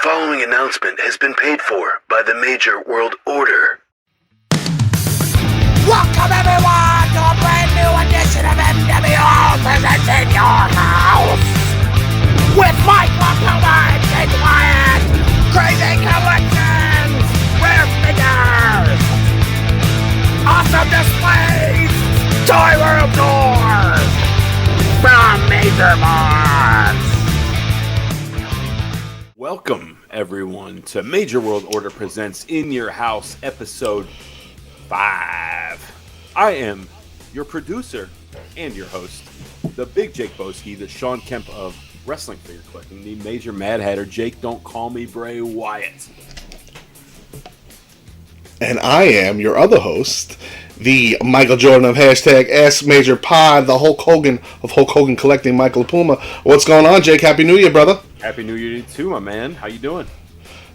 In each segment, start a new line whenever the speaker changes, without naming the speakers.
following announcement has been paid for by the Major World Order.
Welcome everyone to a brand new edition of MWO Presents in Your House with Mike LiPuma and Jake Wyatt. Crazy collections, rare figures, awesome displays, toy room tours from Major Marks.
Welcome, everyone, to Major World Order Presents In Your House, Episode 5. I am your producer and your host, the Big Jake Boski, the Sean Kemp of Wrestling Figure Collecting, the Major Mad Hatter, Jake Don't Call Me Bray Wyatt.
And I am your other host, the Michael Jordan of hashtag AskMajorPod, the Hulk Hogan of Hulk Hogan Collecting, Michael LiPuma. What's going on, Jake? Happy New Year, brother.
Happy New Year to you too, my man. How you doing?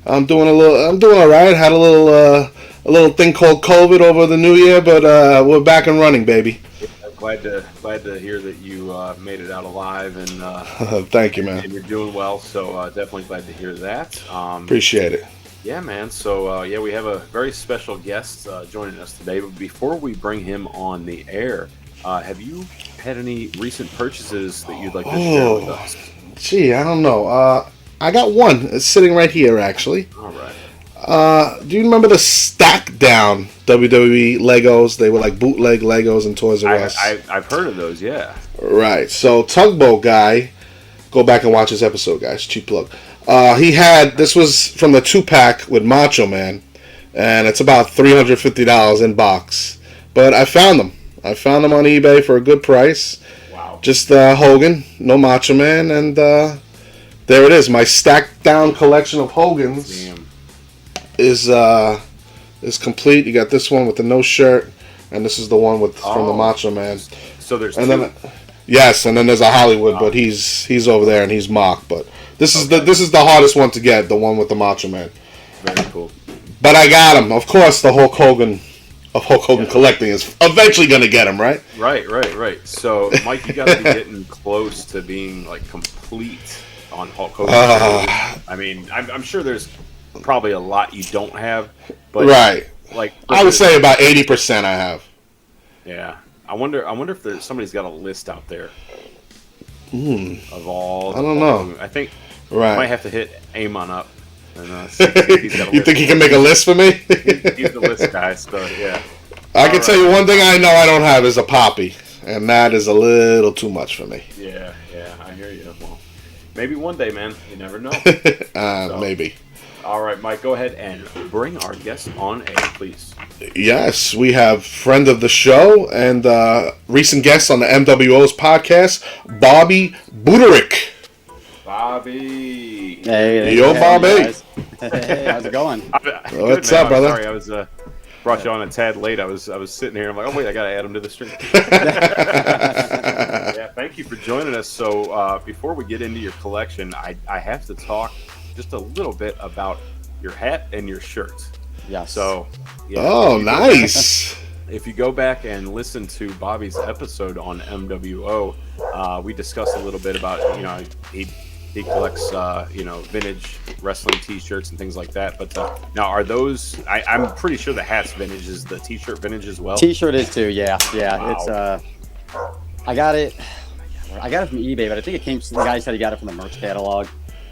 I'm doing all right. Had a little thing called COVID over the New Year, but we're back and running, baby.
Glad to hear that you made it out alive and
thank you, man.
And you're doing well. So definitely glad to hear that.
Appreciate it.
Yeah, man. So we have a very special guest joining us today. But before we bring him on the air, have you had any recent purchases that you'd like to share with us?
Gee, I don't know. I got one. It's sitting right here, actually.
All right.
Do you remember the Stack Down WWE Legos? They were like bootleg Legos and Toys R Us.
I've heard of those, yeah.
Right. So Tugboat Guy, go back and watch his episode, guys. Cheap plug. This was from the 2-pack with Macho Man, and it's about $350 in box. But I found them. I found them on eBay for a good price.
Wow.
Just Hogan, no Macho Man, and there it is. My stacked down collection of Hogans.
Damn.
is complete. You got this one with the no shirt, and this is the one from the Macho Man.
So there's
and
two.
then yes, and then there's a Hollywood, but he's over there and he's mocked. But this is the hardest one to get, the one with the Macho Man.
Very cool.
But I got him. Of course, the Hulk Hogan of Hulk Hogan Collecting is eventually going to get him, right?
Right. So, Mike, you got to be getting close to being like complete on Hulk Hogan. I mean, I'm sure there's probably a lot you don't have, but
right.
Like
I would say about 80% I have.
Yeah, I wonder if somebody's got a list out there of all.
I don't know.
I think
right.
I might have to hit Amon up. And, see if he's got a
you
list.
think he can make a list for me?
He's the list guy, so yeah.
I can tell you one thing I know I don't have is a Poppy, and that is a little too much for me.
Yeah, I hear you. Well, maybe one day, man. You never know.
Maybe.
All right, Mike, go ahead and bring our guest on air, please.
Yes, we have friend of the show and recent guest on the MWO's podcast, Bobby Boutorwick.
Bobby.
Hey,
yo, Bobby.
Hey, how's it going?
What's up, brother?
Sorry, I was brought you on a tad late. I was sitting here. I'm like, oh wait, I gotta add him to the stream. Yeah, thank you for joining us. So before we get into your collection, I have to talk just a little bit about your hat and your shirt.
Yeah.
So. Yeah,
Nice.
If you go back and listen to Bobby's episode on MWO, we discussed a little bit about he collects vintage wrestling T-shirts and things like that. But now, are those? I'm pretty sure the hat's vintage. Is the T-shirt vintage as well?
T-shirt is too. Yeah.
Wow.
It's I got it from eBay, but I think it came. The guy said he got it from the merch catalog.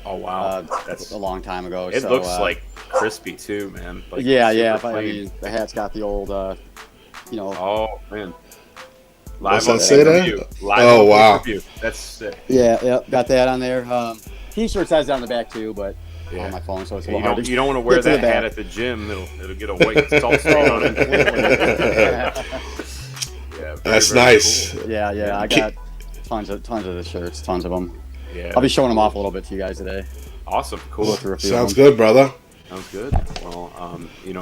Oh wow,
that's a long time ago.
It looks like crispy too, man. Like
yeah. But I mean, the hat's got the old,
Oh man.
What's that say there?
Oh
wow.
Review. That's sick.
Yeah, got that on there. T-shirt has it on the back too, but on my phone, so it's a little hard.
You don't want to wear that hat at the gym. It'll get a white salt stain on it. Yeah,
that's
very
nice.
Cool.
Yeah. I got tons of the shirts, tons of them.
Yeah.
I'll be showing them off a little bit to you guys today.
Awesome. Cool.
Go through a few
Sounds
of them.
good, brother.
Sounds good. Well,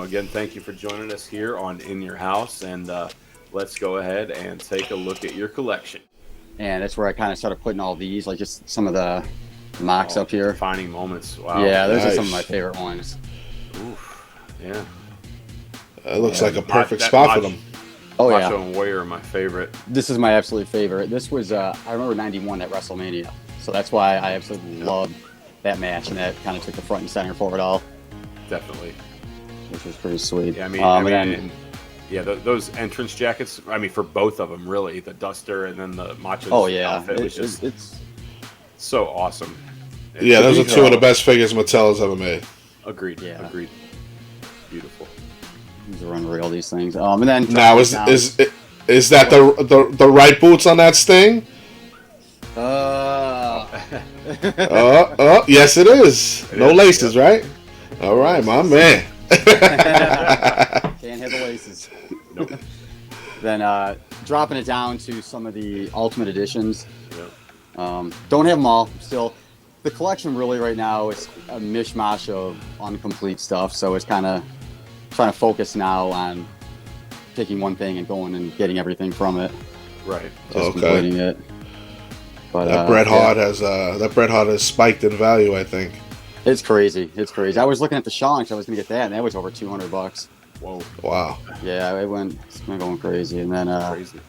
again, thank you for joining us here on In Your House, and let's go ahead and take a look at your collection.
And that's where I kind of started putting all these, like just some of the mocks up here.
Defining moments. Wow.
Yeah, those
Nice.
are some of my favorite ones.
Oof. Yeah.
It looks like a perfect spot for them.
Oh,
Macho
yeah.
and Warrior are my favorite.
This is my absolute favorite. This was, I remember 91 at WrestleMania. So that's why I absolutely loved that match, and that kind of took the front and center for it all,
Definitely.
which was pretty sweet.
Yeah, those entrance jackets. I mean, for both of them, really, the Duster and then the Macho's outfit was just
it's
so awesome.
Yeah, those are two of the best figures Mattel has ever made.
Agreed.
Yeah.
Agreed. Beautiful.
these are unreal, these things. And then
Now is that the right boots on that Sting? Yes it is. No laces, right? All right, my man.
Can't have the laces.
Nope.
Then dropping it down to some of the Ultimate Editions.
Yep.
Don't have them all. Still, the collection really right now is a mishmash of incomplete stuff. So it's kind of trying to focus now on picking one thing and going and getting everything from it.
Right.
Just completing it. But
that Bret Hart has spiked in value, I think.
It's crazy. It's crazy. I was looking at the Shanks. I was gonna get that, and that was over $200.
Whoa.
Wow.
Yeah, it's been going crazy. And then
Crazy.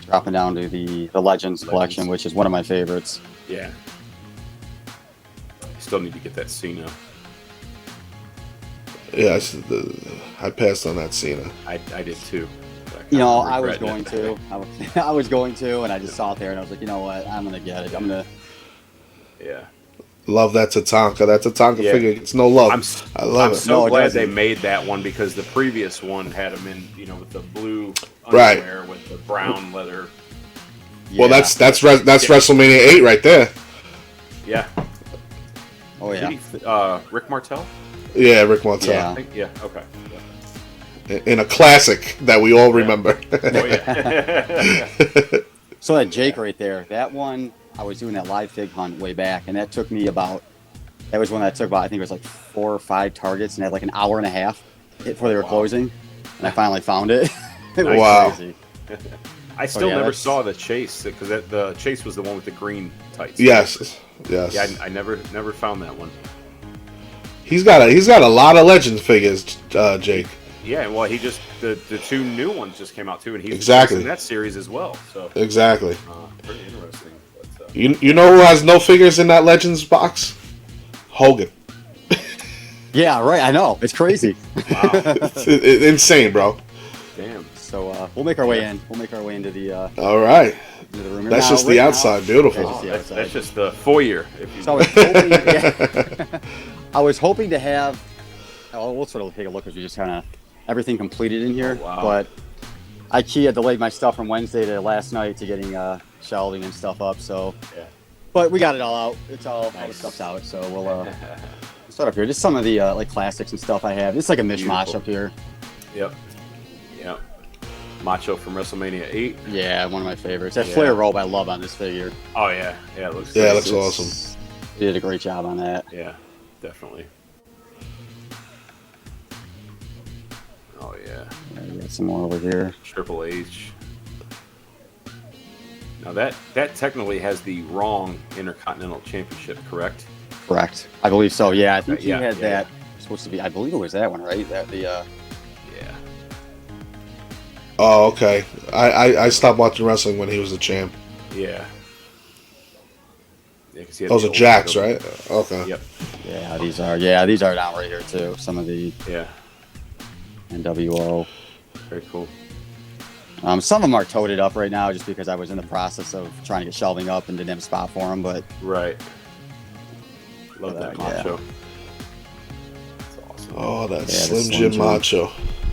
dropping down to the Legends collection, which is one of my favorites.
Yeah. Still need to get that Cena.
Yeah, I passed on that Cena.
I did too.
You know, I was going to. I was going to, and I just saw it there, and I was like, you know what? I'm gonna get it.
Yeah.
Love that Tatanka. That Tatanka figure gets no love. I love it.
I'm so
No, it
glad
doesn't.
they made that one because the previous one had him in, with the blue
Right.
underwear with the brown leather.
Well, that's WrestleMania 8 right there.
Yeah.
Oh yeah.
Rick Martel?
Yeah, Rick Martel.
Yeah.
I think, yeah. Okay. Yeah.
In a classic that we all remember.
Oh yeah.
So that Jake right there, that one, I was doing that live fig hunt way back, and that took me I think it was like 4 or 5 targets, and had like an hour and a half before they were closing, and I finally found it. It was
Wow.
crazy.
I still
yeah,
never
that's-
saw the Chase because the Chase was the one with the green tights.
Yes.
Yeah, I never found that one.
He's got a lot of Legends figures, Jake.
Yeah, well, he just the 2 new ones just came out too, and he's
Exactly.
in that series as well. So
Exactly.
pretty interesting. But,
You know who has no figures in that Legends box? Hogan.
Yeah, right. I know. It's crazy.
wow,
It's insane, bro.
damn.
So we'll make our way in. We'll make our way into the
All right.
room.
That's
Now,
just the
right now-
outside. Beautiful.
That's just the
That's,
outside.
that's just the foyer. If you
So I was hoping, I was hoping to have. We'll sort of take a look as we just kind of everything completed in here.
Oh, wow.
But IKEA delayed my stuff from Wednesday to last night to getting shelving and stuff up. So,
Yeah.
but we got it all out. It's all the
Nice.
stuff's out. So we'll start up here. Just some of the like classics and stuff I have. It's like a mishmash
Beautiful.
up here.
Yep. Macho from WrestleMania 8.
Yeah, one of my favorites. That
Yeah.
Flair robe I love on this figure.
Oh yeah, it looks.
Yeah, it
great.
looks
It's-
awesome.
They did a great job on that.
Yeah, definitely. Oh yeah,
Yeah, we got some more over here.
Triple H. Now that technically has the wrong Intercontinental Championship, correct?
Correct. I believe so. Yeah, I think he
Yeah,
had
yeah.
that. Supposed to be. I believe it was that one, right? That the.
Yeah.
Oh, okay. I stopped watching wrestling when he was the champ.
Yeah. Yeah, 'cause he had
Those
the
are
old
Jacks,
title.
right? Okay.
Yep.
Yeah, these are down right here too. Some of the
Yeah.
NWO.
Very cool.
Some of them are toted up right now just because I was in the process of trying to get shelving up and didn't have a spot for them. But
Right. Love that
Yeah.
Macho. That's awesome.
Oh, that
Yeah, the
Slim
Slim
Jim
Jim.
Macho.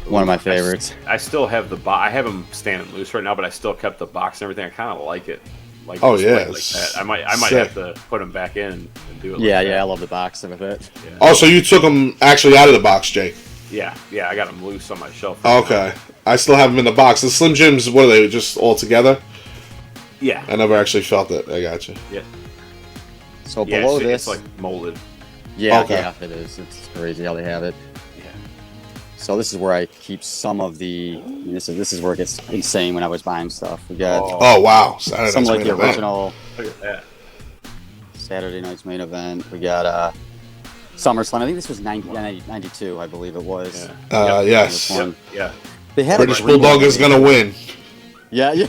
one of my favorites.
I still have the box. I have them standing loose right now, but I still kept the box and everything. I kind of like it. Like
Oh,
displayed
yeah,
like
it's
that. I might
sick.
have to put them back in and do it.
Yeah,
like
yeah, I
that.
love the box with it.
Yeah.
Oh, so you took them actually out of the box, Jake?
Yeah, I got them loose on my shelf. right
Okay. I still have them in the box. The Slim Jims, what are they, just all together?
now. Yeah.
I never actually felt it. I got you.
Yeah.
So
Yeah,
below
it's
this,
like molded.
yeah,
Okay.
yeah, it is. It's crazy how they have it.
Yeah.
So this is where I keep some of the. This is where it gets insane when I was buying stuff. We got
Oh, wow. Saturday
some
Night's
like
Main
the
Event.
original
Look at that.
Saturday night's main event. We got SummerSlam. I think this was 92, I believe it was.
Yeah.
Yes.
Yep.
Yeah.
They had
British
a green
Bulldog
one.
is going to win.
Yeah, yeah.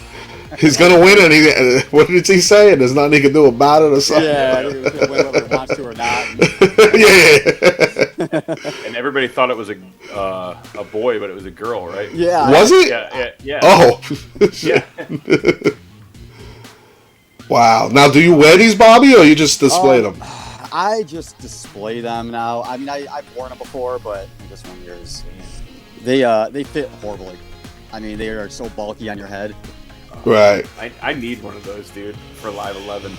He's gonna win it. What did he say? And there's nothing he can do about it or something.
Yeah, he was gonna win whether he wants to or not.
Yeah.
And everybody thought it was a boy, but it was a girl, right?
Yeah.
Was it?
Yeah.
Oh.
Yeah.
Oh.
Wow. Now, do you wear these, Bobby, or you just display them?
I just display them now. I mean, I've worn them before, but this one here is they fit horribly. I mean, they are so bulky on your head.
Right.
I need one of those, dude, for Live 11.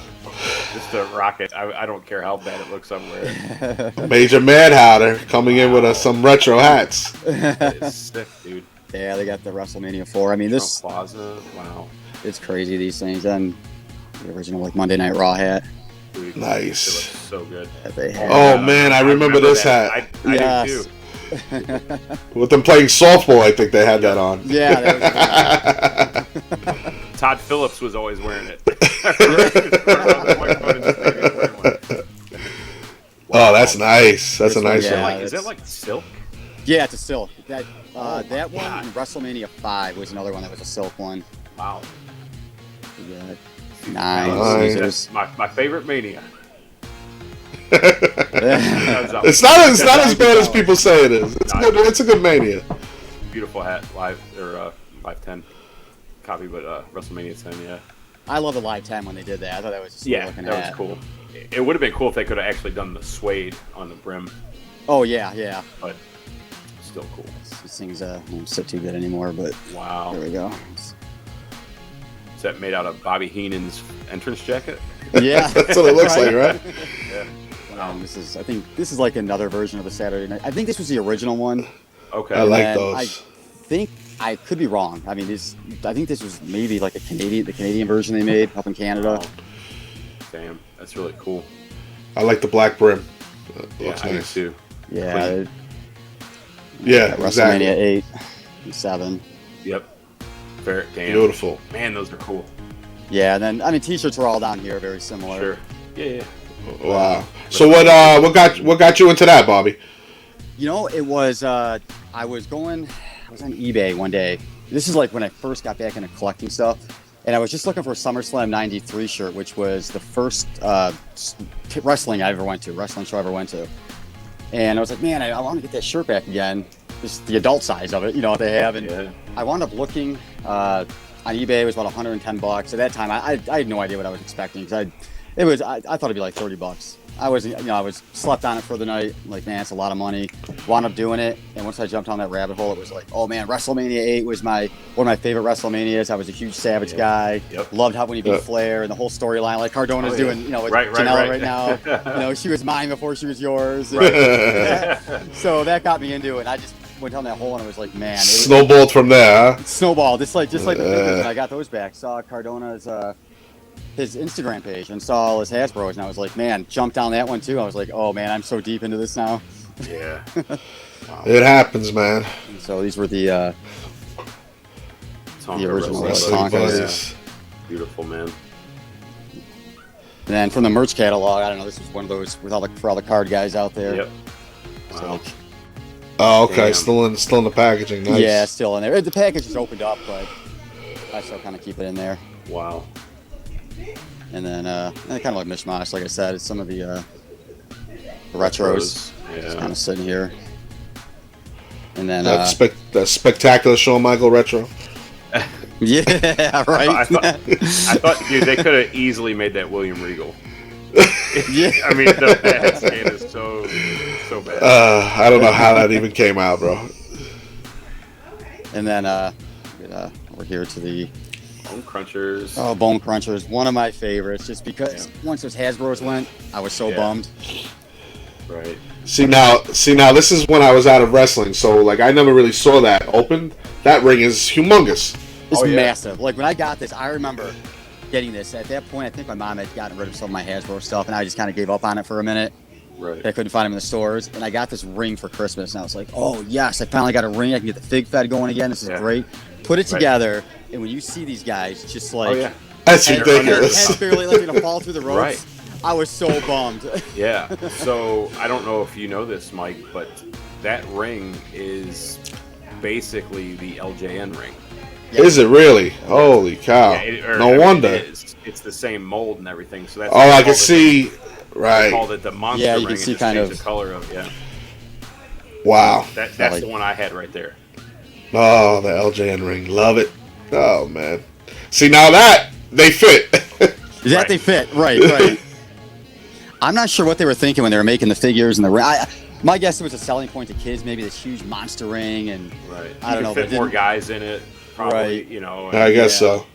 Just to rock it. I don't care how bad it looks I'm wearing.
Major Mad Hatter coming in with some retro hats.
It's sick, dude.
Yeah, they got the WrestleMania 4. I mean, this
Plaza. Wow.
it's crazy, these things. And the original like Monday Night Raw hat
Dude,
Nice.
It looks so good.
that they had.
Oh, man, I remember this hat.
I
Yes.
do too.
With them playing softball, I think they had that on.
Yeah, that
Todd Phillips was always wearing it.
Oh, that's nice. That's a
This one,
nice
yeah.
one.
Is that like silk?
yeah, it's a silk. That that one
God.
in WrestleMania 5 was another one that was a silk one.
Wow.
We got
Nice.
nine
That's
scissors.
my favorite Mania.
It's not as bad as people say it is. It's good. It's a good Mania.
Beautiful hat, live 10 copy, but WrestleMania 10, yeah.
I love the Live 10 when they did that. I thought that was a sweet
Yeah,
looking
that
hat.
was cool. It would have been cool if they could have actually done the suede on the brim,
Oh yeah, yeah.
but still cool.
These things don't sit too good anymore, but
Wow.
there we go.
Is that made out of Bobby Heenan's entrance jacket?
Yeah,
That's what it looks like, right?
Yeah.
I think this is like another version of the Saturday Night. I think this was the original one.
Okay.
I like
And
those.
I think I could be wrong. I mean, I think this was maybe like the Canadian version they made up in Canada.
Oh, damn, that's really cool.
I like the black brim.
Yeah,
Looks
I do
nice.
too.
Yeah,
Clean.
Yeah,
WrestleMania
exactly.
8 and 7.
Yep. Very damn.
Beautiful.
Man, those are cool.
Yeah, and then I mean, T-shirts are all down here, very similar.
Sure. Yeah.
Wow. So what got you into that, Bobby?
You know, it was I was on eBay one day. This is like when I first got back into collecting stuff, and I was just looking for a SummerSlam '93 shirt, which was the first wrestling show I ever went to. And I was like, man, I want to get that shirt back again. Just the adult size of it, you know what they have. And
Yeah.
I wound up looking on eBay. It was about $110. At that time, I had no idea what I was expecting because I thought it'd be like $30. I was slept on it for the night. Like, man, it's a lot of money. Wound up doing it, and once I jumped on that rabbit hole, it was like, oh man, WrestleMania 8 was one of my favorite WrestleManias. I was a huge Savage guy.
Yep.
Loved how when he beat
Yeah.
Flair and the whole storyline, like Cardona's
Oh, yeah.
doing, with
Right,
Janela
right.
now. She was mine before she was yours. So that got me into it. I just went down that hole and I was like, man,
Snowballed from there, huh?
snowball. Just like the figures, and I got those back. Saw Cardona's his Instagram page and saw all his Hasbros, and I was like, man, jumped down that one too. I was like, oh man, I'm so deep into this now.
Yeah.
It happens, man.
And so these were the
Tonka
original
wrestling
Tonkas,
buddies.
buddies.
Beautiful, man.
and then from the merch catalog. I don't know. This was one of those for all the card guys out there.
Yep.
So,
Wow.
like,
Oh, okay.
Damn.
Still in the packaging. Nice.
yeah, still in there. The package is opened up, but I still kind of keep it in there.
Wow.
And then kind of like mishmash, like I said, it's some of the retros.
Yeah.
Just kind of sitting here. And then
That spectacular Shawn Michael retro.
yeah, right.
I thought, dude, they could have easily made that William Regal.
Yeah.
I mean, the bad skin is so bad.
I don't know how that even came out, bro.
And then over here to the
Bone Crunchers.
Bone Crunchers, one of my favorites, just because once those Hasbros went, I was so
Yeah.
bummed.
Right.
See now, this is when I was out of wrestling, so like I never really saw that opened. That ring is humongous.
It's
Oh, yeah.
massive. Like when I got this, I remember getting this. At that point, I think my mom had gotten rid of some of my Hasbro stuff, and I just kind of gave up on it for a minute.
Right.
I couldn't find them in the stores, and I got this ring for Christmas, and I was like, oh yes, I finally got a ring. I can get the Fig Fed going again. This is
Yeah.
great. Put it
Right.
together, and when you see these guys, just like
Oh yeah.
That's
head
ridiculous.
barely like gonna fall through the ropes.
Right.
I was so bummed.
Yeah. So I don't know if you know this, Mike, but that ring is basically the LJN ring.
Yeah.
Is it really? Holy cow!
Yeah,
No wonder.
It's the same mold and everything. So that's
Oh, I can see.
They
Right.
called it the monster
Yeah,
ring.
you can
and
see
just
kind
changed
of-
the color of
Wow.
That's
like-
the one I had right there.
Oh, the LJN ring. Love it. Oh man. See, now that they fit.
That
Right.
they fit, right. I'm not sure what they were thinking when they were making the figures and the ring. My guess it was a selling point to kids, maybe this huge monster ring, and
Right.
I don't know,
Fit
but
more
didn't-
guys in it. Probably.
Right.
You know.
I guess
Yeah.
so.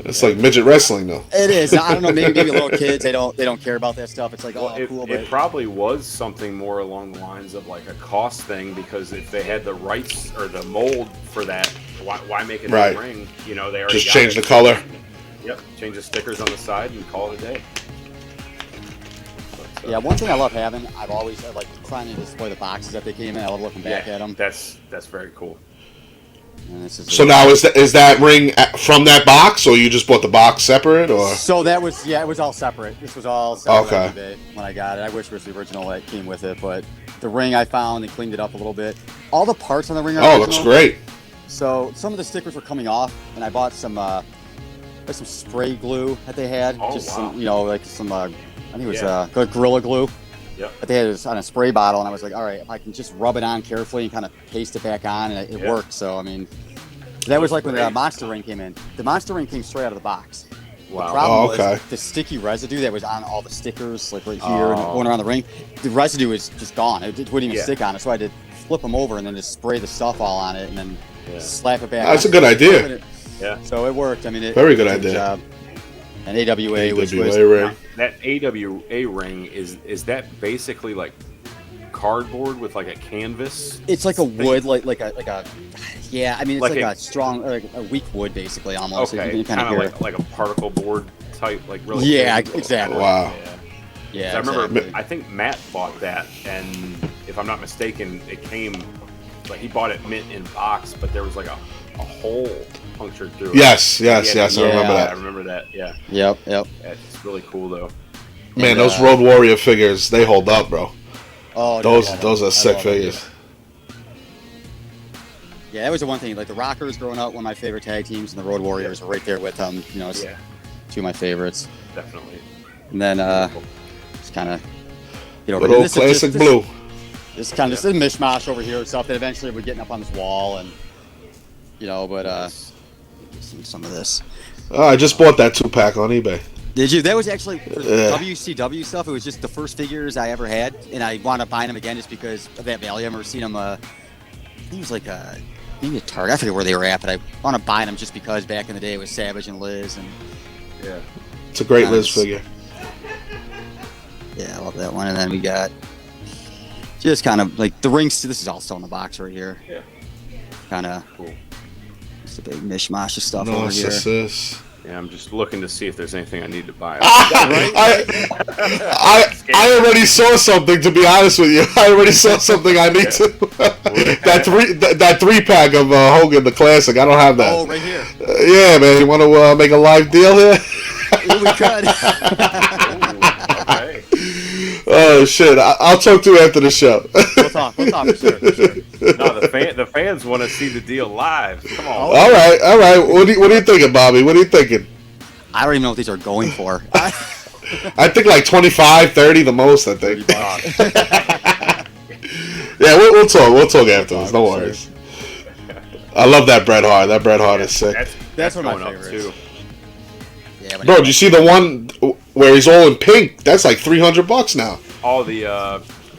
It's like midget wrestling, though.
it is. I don't know. Maybe little kids they don't care about that stuff. It's like, oh,
It,
cool,
it
but
probably was something more along the lines of like a cost thing, because if they had the rights or the mold for that, why make a new
Right.
ring? You know, they already
Just
got
change
it.
the color.
Yep, change the stickers on the side and call it a day. But,
yeah. One thing I love having, I've always like trying to display the boxes that they came in. I love looking back at them.
That's very cool.
And this is
So now is that ring from that box, or you just bought the box separate, or?
So that was it was all separate. This was all separate
Okay.
on eBay when I got it. I wish it was the original that came with it, but the ring I found and cleaned it up a little bit. All the parts on the ring are
Oh,
original.
looks great.
So some of the stickers were coming off, and I bought some spray glue that they had.
Oh,
just
wow.
some, like some I think it was
Yeah.
Gorilla Glue.
Yep.
But they had it on a spray bottle, and I was like, all right, if I can just rub it on carefully and kind of paste it back on, and it
Yeah.
worked. So I mean, that was like when the
great.
monster ring came in. The monster ring came straight out of the box. The
Wow.
problem
Oh, okay.
was the sticky residue that was on all the stickers, like right here and
Oh.
going around the ring. The residue was just gone. It wouldn't even
Yeah.
stick on it. So I had to flip them over and then just spray the stuff all on it and then
Yeah.
slap it back.
That's
on.
a good idea.
Yeah.
So it worked. I mean,
Very good
did a
idea.
job. And AWA was
AWA ring.
That AWA ring is that basically like cardboard with like a canvas?
it's like a
thing?
wood, like a yeah. I mean, it's
Like
like,
a-
a strong, like a weak wood, basically almost.
Okay,
You can
kind
kind
of
of hear
like a particle board type, like really.
Yeah,
thin.
exactly.
Wow.
Yeah.
it. Yeah,
I remember,
exactly.
I think Matt bought that, and if I'm not mistaken, it came like he bought it mint in box, but there was like a hole punctured through it.
Yes,
Yeah,
yes, yes. I
yeah.
remember
I
that.
remember that. Yeah,
Yep.
it's really cool though.
Man,
And,
those Road Warrior figures, they hold up, bro.
Oh,
Those
yeah,
those
I
are sick
love it.
figures.
Yeah, that was the one thing. Like the Rockers growing up, one of my favorite tag teams, and the Road Warriors were right there with them. You know, it's
Yeah,
two of my favorites.
definitely.
And then just kind of get over
Good
here.
old
This is just-
classic
this-
blue.
This kind of just a mishmash over here and stuff that eventually we're getting up on this wall and but some of this.
Oh, I just bought that 2-pack on eBay.
Did you? That was actually for the
Yeah.
WCW stuff. It was just the first figures I ever had, and I wound up buying them again just because of that value. I've never seen them. I think it was like maybe a Target. I forget where they were at, but I wound up buying them just because back in the day it was Savage and Liz, and
Yeah.
It's a great
Nice.
Liz figure.
yeah, I love that one. And then we got just kind of like the rings. This is all still in the box right here.
Yeah.
Kind of
Cool.
just a big mishmash of stuff
No,
over here.
sis.
Yeah, I'm just looking to see if there's anything I need to buy.
I already saw something. To be honest with you, I already saw something I need to. that 3-pack of Hogan the Classic. I don't have that.
Oh, right here.
Yeah, man. You want to make a live deal here?
We could.
Okay.
Oh shit! I'll talk to you after the show.
We'll talk for sure.
No, the fans want to see the deal live. Come on.
all right. What are you thinking, Bobby? What are you thinking?
I don't even know what these are going for.
I think like 25, 30 the most. I think. Yeah, we'll talk. We'll talk afterwards. No
Sure.
worries. I love that Bret Hart. That Bret Hart is sick.
That's one of my
going up,
favorites.
too.
Yeah, but
Bro, did you see the one where he's all in pink? That's like $300 now.
All the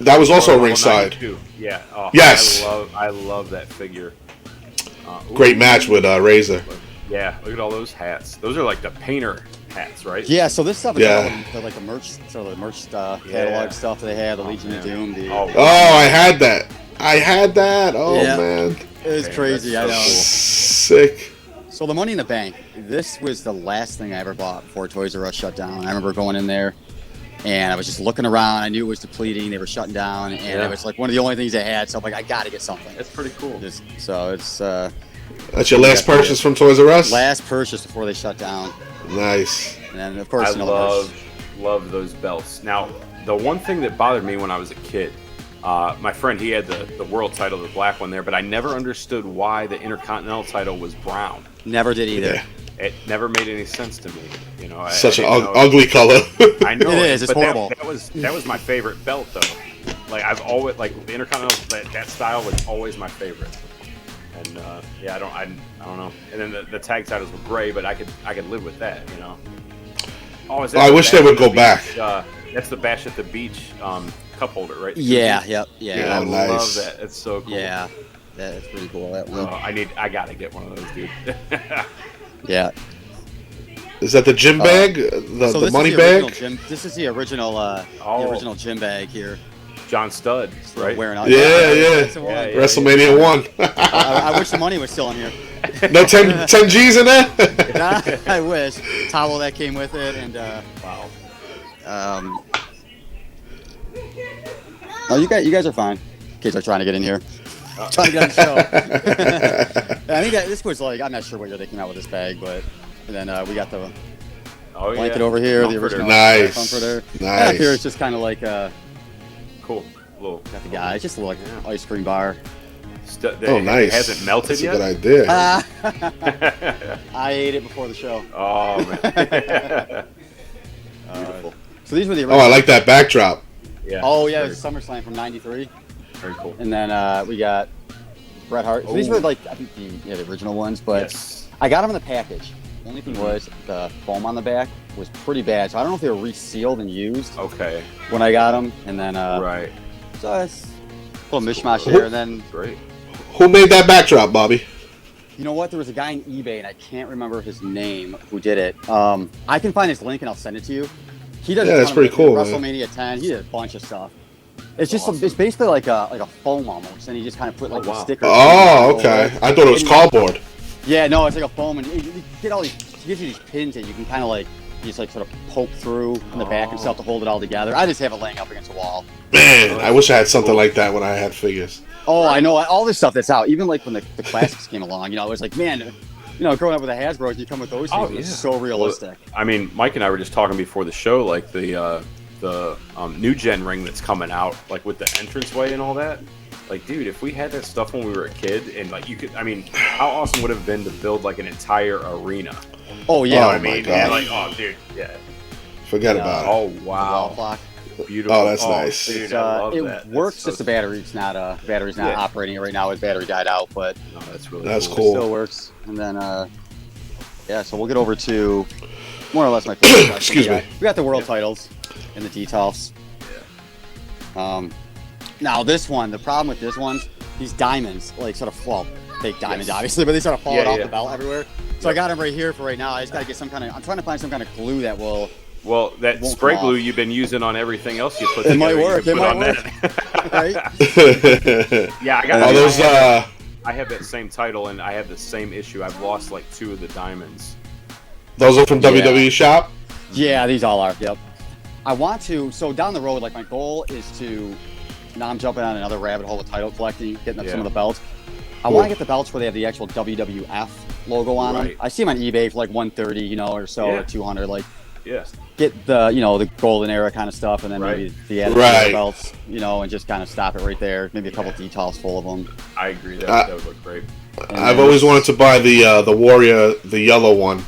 That was also
Royal
ringside.
92. Yeah. Oh,
Yes.
I love that figure.
Great match with Razor.
Yeah, look at all those hats. Those are like the painter hats, right?
yeah, so this stuff is
Yeah.
all the merch, catalog stuff they had, the Legion of Doom.
Oh,
Oh, I had that. Oh
Yeah.
man,
It was
Okay,
crazy, I
that's
know.
so
sick.
So the Money in the Bank, this was the last thing I ever bought before Toys R Us shut down. I remember going in there, and I was just looking around. I knew it was depleting. They were shutting down, and
Yeah.
it was like one of the only things they had. So I'm like, I got to get something.
That's pretty cool.
So it's
That's your last purchase from Toys R Us.
last purchase before they shut down.
Nice.
And then, of course,
I
you know, the merch.
love those belts. Now, the one thing that bothered me when I was a kid My friend, he had the world title, the black one there, but I never understood why the Intercontinental title was brown.
Never did either.
Yeah.
It never made any sense to me. You know,
Such
I
an
didn't know-
ugly color.
I know
It is, it's
but
horrible.
That was my favorite belt though. Like I've always like the Intercontinental that style was always my favorite. And yeah, I don't know. And then the tag titles were gray, but I could live with that. You know. Oh, is that
I
the
wish they
Bash
would
at the
go back.
Beach, that's the Bash at the Beach cup holder, right?
Yeah, yep,
Dude,
yeah.
I
Oh, nice.
love that. It's so cool.
Yeah. That's pretty cool. That one.
I gotta get one of those, dude.
Yeah.
Is that the gym bag? The
this
money
is the original
bag?
gym. This is the original gym bag here.
John Studd, right?
Wearing out.
Yeah,
that's the one.
Yeah, yeah.
WrestleMania 1.
I wish the money was still in here.
No 10 G's in there?
I wish. Towel that came with it, and
Wow.
Oh, you guys are fine. Kids are trying to get in here. Trying to get on the show. I think this was like, I'm not sure what year they came out with this bag, but and then we got the
Oh
blanket
yeah.
over here, the
Comforter.
original
Nice.
comforter.
Nice.
Up here it's just kind of like
Cool. Little.
got the guy. It's just a little like ice cream bar.
Oh, nice.
It hasn't melted
That's
yet.
a good idea.
I ate it before the show.
Oh man. Beautiful.
So these were the
Oh,
original.
I like that backdrop.
Yeah.
Oh yeah, it
Very,
was SummerSlam from '93,
very cool.
and then we got Bret Hart. So these
Oh.
were like I think the original ones, but
Yes.
I got them in the package. The only thing was the foam on the back was pretty bad, so I don't know if they were resealed and used
Okay.
when I got them, and then
Right.
so it's a little mishmash here, and then
Great.
Who made that backdrop, Bobby?
you know what? There was a guy on eBay, and I can't remember his name who did it. I can find his link and I'll send it to you. He does.
Yeah,
a
that's
ton
pretty
of
cool, man.
WrestleMania 10. He did a bunch of stuff. It's just
Awesome.
it's basically like a foam almost, and he just kind of put like
Oh,
the
wow.
stickers.
Oh, okay. I thought it was cardboard.
Yeah, no, it's like a foam, and you get all these. He gives you these pins that you can kind of like just like sort of poke through in the back and stuff to hold it all together. I just have it laying up against the wall.
Man, I wish I had something like that when I had figures.
Oh, I know all this stuff that's out. Even like when the classics came along, I was like, man, growing up with the Hasbros, you come with those things.
Oh,
It's
yeah.
so realistic.
I mean, Mike and I were just talking before the show, like the new gen ring that's coming out, like with the entranceway and all that. Like, dude, if we had that stuff when we were a kid, and like you could, I mean, how awesome would it have been to build like an entire arena?
Oh
You
yeah,
know what I
my
mean?
God.
And like, oh, dude, yeah.
Forget
Yeah.
about it.
Oh
the wall
wow,
clock.
beautiful.
Oh, that's nice.
Dude,
It's,
I love
it
that.
works.
That's
Just
so
the battery's not
Yeah.
operating it right now. His battery died out, but
No, that's really
That's
cool.
it
cool.
still works. And then yeah, so we'll get over to more or less my favorite stuff.
Excuse me.
We got the world titles and the details. Now this one, the problem with this one, these diamonds, like sort of fake diamonds,
Yes.
obviously, but they sort of fall
Yeah,
off
yeah.
the belt everywhere. So I got them right here for right now. I just gotta get some kind of. I'm trying to find some kind of glue that will.
Well, that
Won't
spray
come
glue
off.
you've been using on everything else you put
It might
together, you
work,
can
it
put
might
on
work.
that.
Right?
Yeah, I got
Are those
I have that same title, and I have the same issue. I've lost like 2 of the diamonds.
those are from WWE Shop?
Yeah, these all are. Yep. I want to. So down the road, like my goal is to. Now I'm jumping on another rabbit hole with title collecting, getting up some of the belts. I want to get the belts where they have the actual WWF logo on them.
Right.
I see them on eBay for like 130, or so,
Yeah.
or 200. Like
Yeah.
get the, the golden era kind of stuff, and then
Right.
maybe the added
Right.
belts, and just kind of stop it right there. Maybe a couple details full of them.
I agree. That would look great.
I've always wanted to buy the Warrior, the yellow one,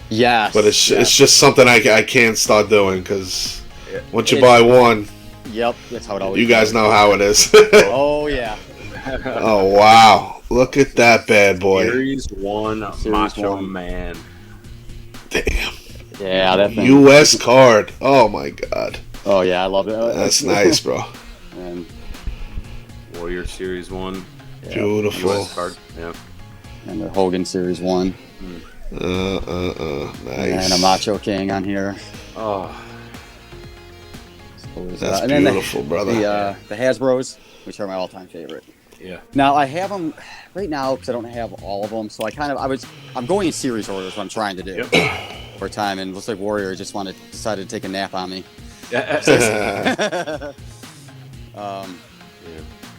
Yes.
but it's
yes.
just something I can't start doing because
Yeah.
once you
It's-
buy one,
Yep, that's how it always
you guys
goes.
know how it is.
Oh, yeah.
Oh, wow. Look at that bad boy.
Series 1 Macho
1.
Man.
Damn.
Yeah, that thing.
U.S. card. Oh, my God.
Oh, yeah, I love it.
That's nice, bro.
And,
Warrior Series 1.
Beautiful.
US card. Yeah.
and the Hogan Series 1.
Nice.
And a Macho King on here.
Oh,
So there's,
That's
and then
beautiful, brother.
The Hasbros, which are my all-time favorite.
yeah.
Now I have them right now because I don't have all of them. So I'm going in series order is what I'm trying to do for time. And looks like Warrior just decided to take a nap on me.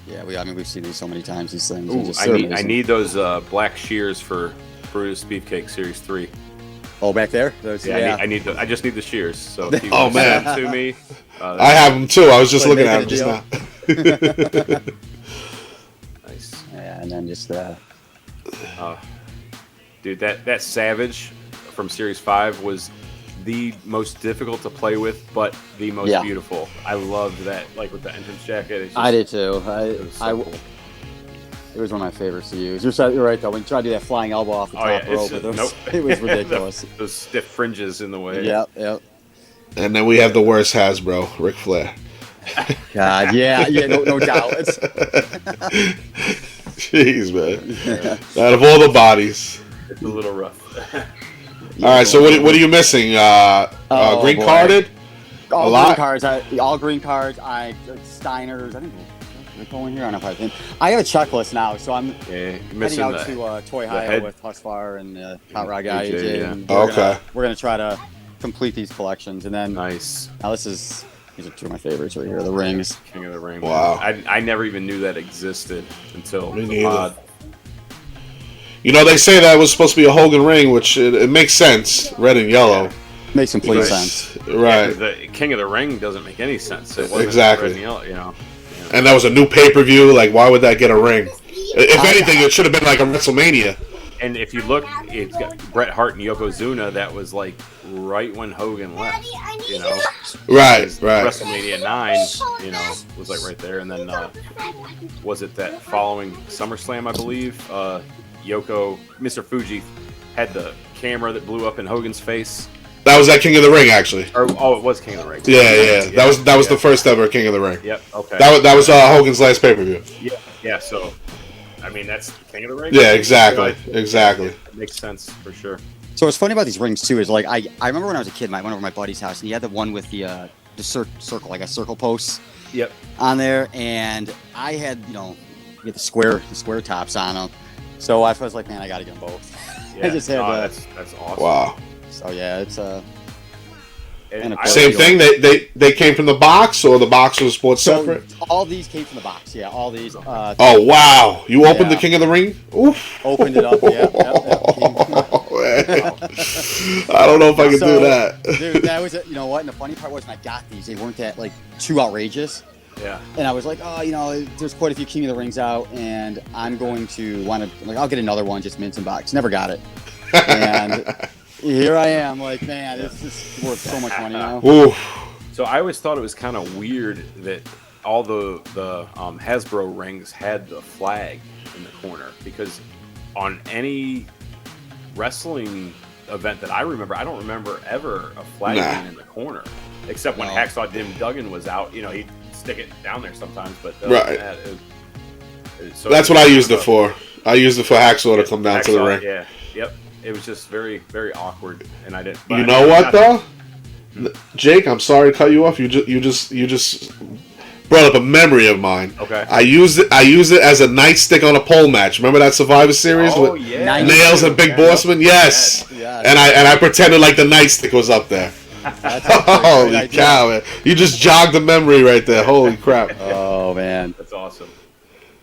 Yeah, we've seen these so many times. These things. They're
Ooh,
just
I
so
need
amazing.
those black shears for Brutus Beefcake Series 3.
Oh, back there. Those,
Yeah, I just need the shears. So if you
Oh,
want to
man.
send them to me,
I have them, too. I was just
Like
looking at them
making
just
a
now.
Nice.
Yeah, and then just
Dude, that Savage from Series 5 was the most difficult to play with, but the most beautiful. I loved that, like with the entrance jacket. It's just,
I did too.
It was so cool.
It was one of my favorites to use. You're right though. When you try to do that flying elbow off the top rope, it was ridiculous.
Those stiff fringes in the way.
Yep.
And then we have the worst Hasbro, Ric Flair.
God, yeah, no doubt.
Jeez, man. Out of all the bodies.
It's a little rough.
All right, so what are you missing? Green carded?
All green cards. All green cards. Steiners. I think they're going here. I don't know if I have a checklist now, so I'm heading out to Toy Hio with Husfar and Hot Rod Guy. And we're gonna try to complete these collections, and then
nice.
Now these are two of my favorites right here. The rings.
King of the Ring.
Wow.
I never even knew that existed until
the pod. You know, they say that was supposed to be a Hogan ring, which it makes sense. Red and yellow.
Yeah. Makes complete sense.
Right.
Yeah, the King of the Ring doesn't make any sense. It wasn't
exactly.
Red and yellow, you know. Yeah.
And that was a new pay-per-view. Like, why would that get a ring? If anything, it should have been like a WrestleMania.
And if you look, it's got Bret Hart and Yokozuna. That was like right when Hogan left. You know.
Right.
WrestleMania 9, you know, was like right there. And then was it that following SummerSlam, I believe? Mr. Fuji had the camera that blew up in Hogan's face.
That was that King of the Ring, actually.
It was King of the Ring.
Yeah. That was the first ever King of the Ring.
Yep. Okay.
That was Hogan's last pay-per-view.
Yeah. So, I mean, that's King of the Ring.
Yeah, exactly. Exactly.
It makes sense for sure.
So what's funny about these rings too is like I remember when I was a kid, I went over to my buddy's house and he had the one with the circle, like a circle post.
Yep.
On there, and I had you get the square tops on them. So I was like, man, I gotta get them both.
Yeah.
I just had
that's awesome.
Wow.
So yeah, it's
same thing. They came from the box, or the box was bought separate.
All these came from the box. Yeah, all these.
Oh wow! You opened the King of the Ring? Oof.
Opened it up. Yeah.
I don't know if I can do that.
Dude, that was you know what? And the funny part was, when I got these, they weren't that like too outrageous.
Yeah.
And I was like, there's quite a few King of the Rings out, and I'm going to I'll get another one, just mint in box. Never got it. And here I am, like, man, this is worth so much money now.
Oof.
So I always thought it was kind of weird that all the Hasbro rings had the flag in the corner, because on any wrestling event that I remember, I don't remember ever a flag being in the corner, except when Hacksaw Jim Duggan was out. You know, he'd stick it down there sometimes, but so
that's what I used it for. I used it for Hacksaw to come down to the ring.
Yeah, yep. It was just very, very awkward, and I didn't.
You know what though, Jake? I'm sorry to cut you off. You just brought up a memory of mine.
Okay.
I used it as a nightstick on a pole match. Remember that Survivor Series with Nails and Big Bossman? Yes. And I pretended like the nightstick was up there. Holy cow, man. You just jogged the memory right there. Holy crap.
Oh, man.
That's awesome.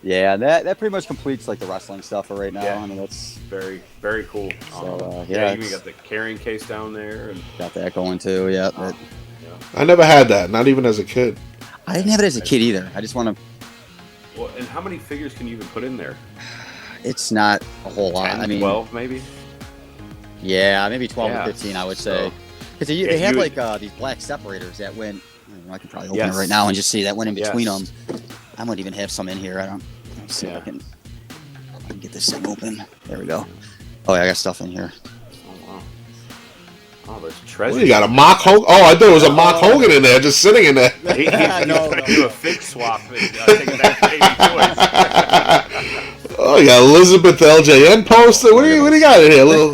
Yeah, that pretty much completes like the wrestling stuff for right now.
Yeah.
I mean, that's
very, very cool.
So,
you even got the carrying case down there. And
got that going too, yeah.
I never had that, not even as a kid.
I didn't have it as a kid either. I just want to...
Well, and how many figures can you even put in there?
It's not a whole lot.
10,
I mean,
12 maybe?
Yeah, maybe 12 or 15, I would say. Because they have like these black separators that went... I can probably open it right now and just see that went in between them. I might even have some in here. Let's see if I can get this thing open. There we go. Oh, yeah, I got stuff in here.
Oh, wow. Oh, there's treasure.
Well, you got a mock Hogan? Oh, I thought it was a mock Hogan in there, just sitting in there.
He's no. Do a fig swap and take it back to Baby Toys.
Oh, you got Elizabeth LJN poster. What do you got in here? A little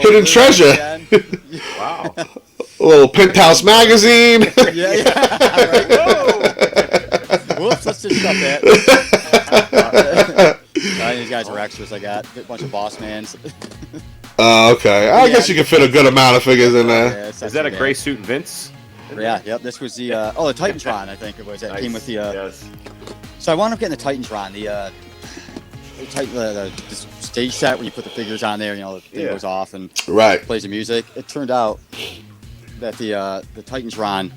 hidden treasure.
Wow.
A little Penthouse magazine.
Yeah. Right. Whoa. Whoops, let's just stop that. These guys are extras. I got a bunch of boss mans.
Okay. I guess you can fit a good amount of figures in there.
Yeah,
is that a gray suit Vince?
Yeah, yep. This was the the Titantron, I think it was. That came with the
yes.
So I wound up getting the Titantron, the stage set where you put the figures on there, the thing goes off and plays the music. It turned out that the Titantron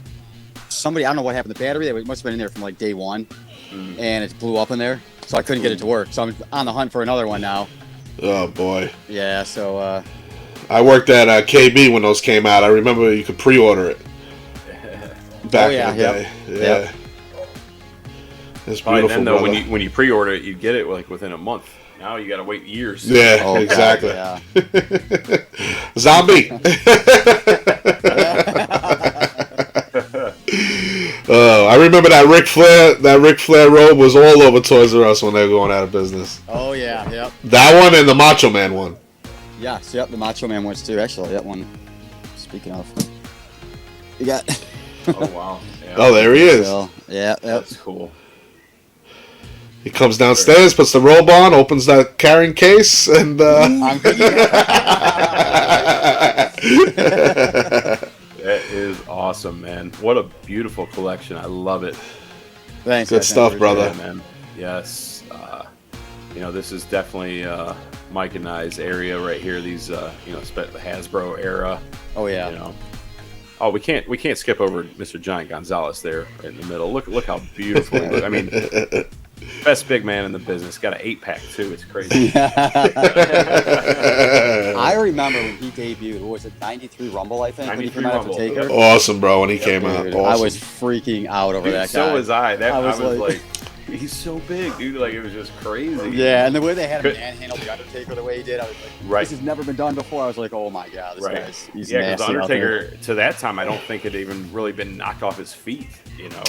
somebody, I don't know what happened. The battery, it must have been in there from like day one, and it blew up in there, so I couldn't get it to work. So I'm on the hunt for another one now.
Oh boy.
Yeah, so
I worked at KB when those came out. I remember you could pre-order it. Back in the day. Yeah. It's beautiful.
Then though,
brother.
when you pre-order it, you get it like within a month. Now you got to wait years.
Yeah,
oh,
exactly.
God, yeah.
Zombie. Oh, I remember that Ric Flair. That Ric Flair robe was all over Toys R Us when they were going out of business.
Oh yeah, yep.
That one and the Macho Man one.
Yes, yep. The Macho Man ones too. Actually, that one. Speaking of, you got.
Oh wow. Yeah.
Oh, there he is.
So, yeah, yep.
That's cool.
He comes downstairs, puts the robe on, opens that carrying case, and.
I'm
That is awesome, man. What a beautiful collection. I love it.
Thanks.
Good stuff, brother.
Yeah, man. Yes. This is definitely Mike and I's area right here. These, the Hasbro era.
Oh yeah.
Oh, we can't skip over Mr. Giant Gonzalez there in the middle. Look how beautiful. I mean, best big man in the business. Got an 8-pack too. It's crazy.
I remember when he debuted. What was it? 93 Rumble, I think.
93
when he came
Rumble.
out for Taker.
Awesome, bro, when he came out.
Dude,
Awesome.
I was freaking out over that guy.
So was I. I was
was
like, he's so big, dude. Like, it was just crazy.
Yeah, and the way they had him manhandle the Undertaker the way he did, I was like,
Right.
this has never been done before. I was like, oh my god, this guy's he's
Yeah, because
nasty out there.
Undertaker to that time, I don't think had even really been knocked off his feet.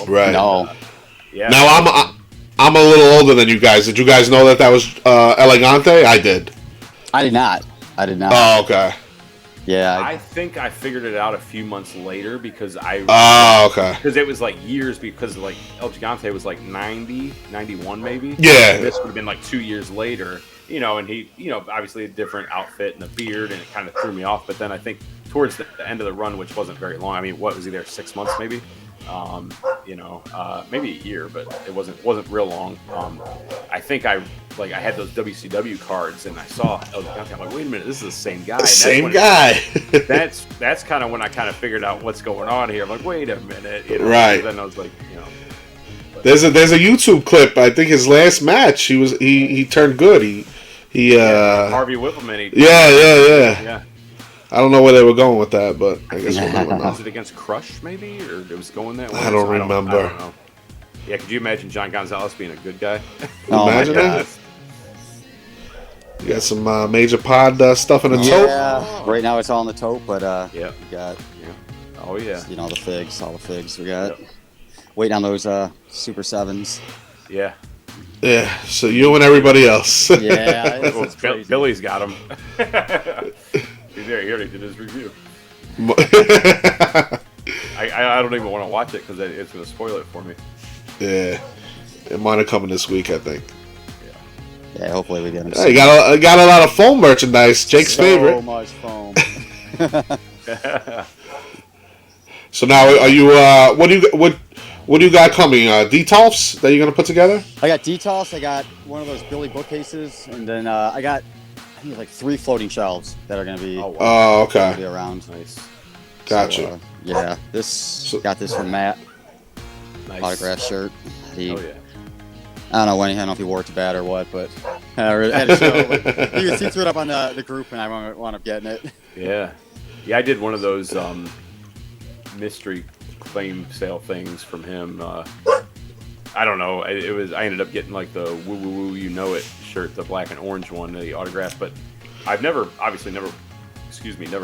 Right.
No.
Yeah.
Now I'm a little older than you guys. Did you guys know that was Elegante? I did.
I did not.
Oh, okay.
Yeah.
I think I figured it out a few months later because
Oh, okay.
because it was like years because like El Gigante was like 90, 91 maybe.
Yeah.
And this would have been like 2 years later, and he, obviously a different outfit and a beard, and it kind of threw me off. But then I think towards the end of the run, which wasn't very long. I mean, what was he there? 6 months maybe? Maybe a year, but it wasn't real long. I think I had those WCW cards and I saw El Gigante. I'm like, wait a minute, this is the same guy.
Same guy.
That's kind of when I kind of figured out what's going on here. I'm like, wait a minute,
Right.
Then I was like,
There's a YouTube clip. I think his last match, he turned good. He
Harvey Whippleman.
Yeah. I don't know where they were going with that, but I guess we'll never know.
Was it against Crush maybe, or it was going that way?
I don't remember.
I don't know. Yeah, could you imagine John Gonzalez being a good guy?
Oh,
Imagine
my
that. You got some major pod stuff in the tote.
Yeah. Right now it's all in the tote, but
Yeah.
we got
Oh yeah.
all the figs we got. Waiting on those Super 7s.
Yeah.
Yeah, so you and everybody else.
Yeah.
Well,
it's crazy.
Billy's got him. He's there. He already did his review. I don't even want to watch it because it's going to spoil it for me.
Yeah, it might have coming this week, I think.
Yeah, hopefully we get them.
Hey, got a lot of foam merchandise. Jake's favorite.
So much foam.
So now, are you? What do you got coming? Detolfs that you're gonna put together?
I got Detoss. I got one of those Billy bookcases, and then I got like 3 floating shelves that are gonna be,
Oh, wow.
Oh, okay.
be around.
Nice.
Gotcha.
So, yeah, got this from Matt.
Nice.
Autograph shirt.
Oh, yeah.
I don't know if he wore it to bad or what, but I had to show. He threw it up on the group, and I wound up getting it.
Yeah. Yeah, I did one of those mystery claim sale things from him. I don't know. I ended up getting like the woo woo woo you know it shirt, the black and orange one, the autograph. But I've never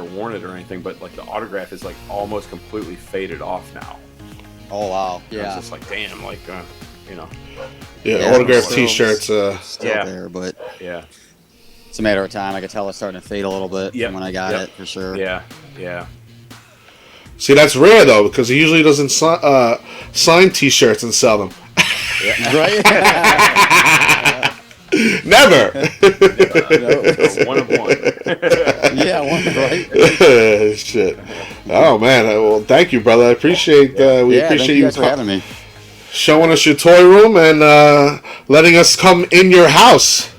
worn it or anything. But like the autograph is like almost completely faded off now.
Oh wow!
And
Yeah.
it's just like damn, like
Yeah, autograph
still-
T-shirts.
Still
Yeah.
there, but
yeah,
it's a matter of time. I could tell it's starting to fade a little bit
Yep.
from when I got
Yep.
it for sure.
yeah.
See, that's rare though, because he usually doesn't sign T-shirts and sell them.
Right?
Never.
One of one.
Yeah, one right.
Shit. Oh man. Well, thank you, brother. I appreciate. We
Yeah, thank
appreciate
you guys for having me.
showing us your toy room and letting us come in your house.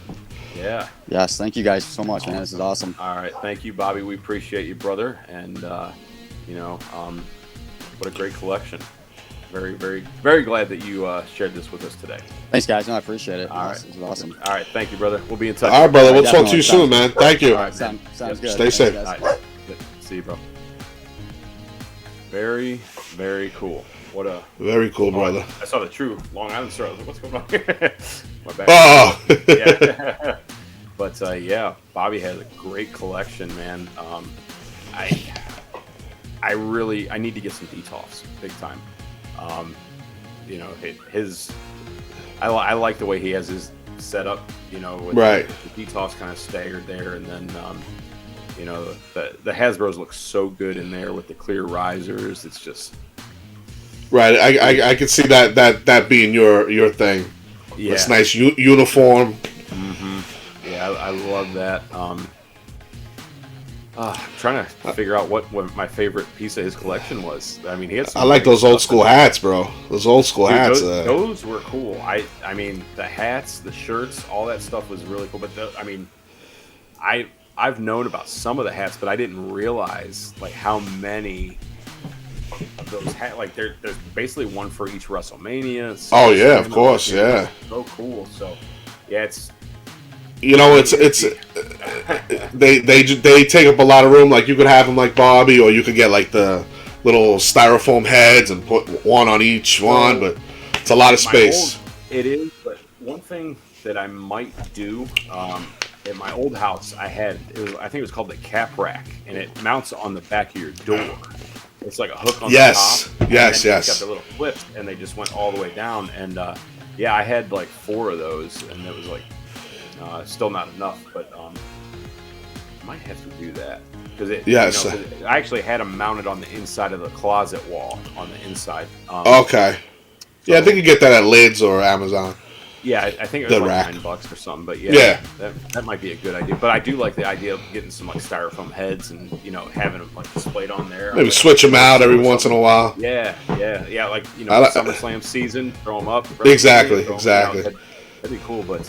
Yeah.
Yes, thank you guys so much, man. This is awesome.
All right, thank you, Bobby. We appreciate you, brother, and what a great collection. very, very, very glad that you shared this with us today.
Thanks, guys. No, I appreciate it.
All right.
This was awesome.
All right, thank you, brother. We'll be in touch.
All right, brother. We'll talk
Definitely.
to you soon, man. Thank you.
All right,
Sounds
Yep.
good.
Stay
Thanks,
safe.
guys.
All right. See you, bro. Very, very cool. What a
Very cool, brother.
I saw the true Long Island story. I was like, what's going on here? My bad.
Oh.
Yeah. But yeah, Bobby has a great collection, man. I need to get some detox, big time. You know, I like the way he has his setup. You know, with
Right.
the detox kind of staggered there, and then you know, the Hasbro's look so good in there with the clear risers. It's just
Right. I could see that being your thing.
yeah,
It's nice uniform.
yeah. I love that. I'm trying to figure out what my favorite piece of his collection was. I mean, he had some
I like
great
those old
stuff
school
in there.
hats, bro. Those old school
Dude,
hats.
those were cool. I mean, the hats, the shirts, all that stuff was really cool. But I mean, I've known about some of the hats, but I didn't realize like how many of those hats. Like there's basically one for each WrestleMania.
Oh yeah, of course, yeah.
So cool. So yeah, it's
You know, it's they take up a lot of room. Like you could have them like Bobby, or you could get like the little styrofoam heads and put one on each one. But it's a lot of space.
It is, but one thing that I might do at my old house, I think it was called the cap rack, and it mounts on the back of your door. It's like a hook on the top.
Yes.
It's got the little clips, and they just went all the way down. And yeah, I had like 4 of those, and it was like still not enough, but I might have to do that because
Yes.
'cause I actually had them mounted on the inside of the closet wall on the inside.
Okay. Yeah, I think you get that at Lids or Amazon.
Yeah, I think it was
The
like
rack.
$9 or something, but
Yeah.
that might be a good idea. But I do like the idea of getting some like styrofoam heads and having them like displayed on there.
Maybe switch them out every once in a while.
Yeah, like
I like-
SummerSlam season, throw them up.
Exactly,
throw 'em,
exactly.
that'd be cool, but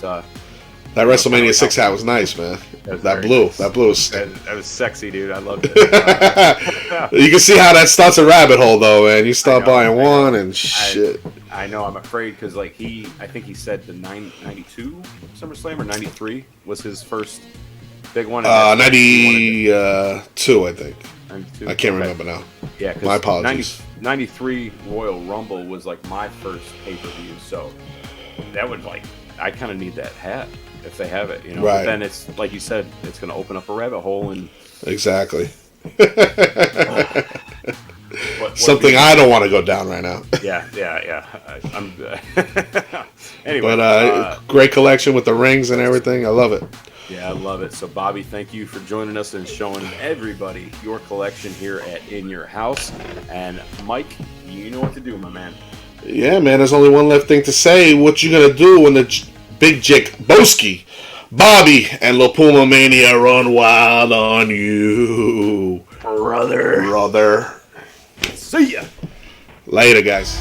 That WrestleMania 6 hat was nice, man.
That was
That
very
blue.
nice.
That blue was...
that was sexy, dude. I loved it.
You can see how that starts a rabbit hole, though, man. You start
I know,
buying
I know.
one and shit.
I know. I'm afraid because like I think he said the 92 SummerSlam or 93 was his first big one. and that's what he wanted
92, I think.
92?
I can't
Okay.
remember now.
Yeah, because
My apologies.
93 Royal Rumble was like my first pay-per-view, so that would I kind of need that hat if they have it, But
Right.
then it's like you said, it's going to open up a rabbit hole and
Exactly.
what
Something I don't want to go down right now.
Yeah. I'm anyway.
But great collection with the rings and everything. I love it.
Yeah, I love it. So, Bobby, thank you for joining us and showing everybody your collection here at In Your House. And Mike, you know what to do, my man.
Yeah, man. There's only one left thing to say. What you gonna do when the Big Jake Boski, Bobby, and LiPuma Mania run wild on you,
Brother.
brother?
See ya.
Later, guys.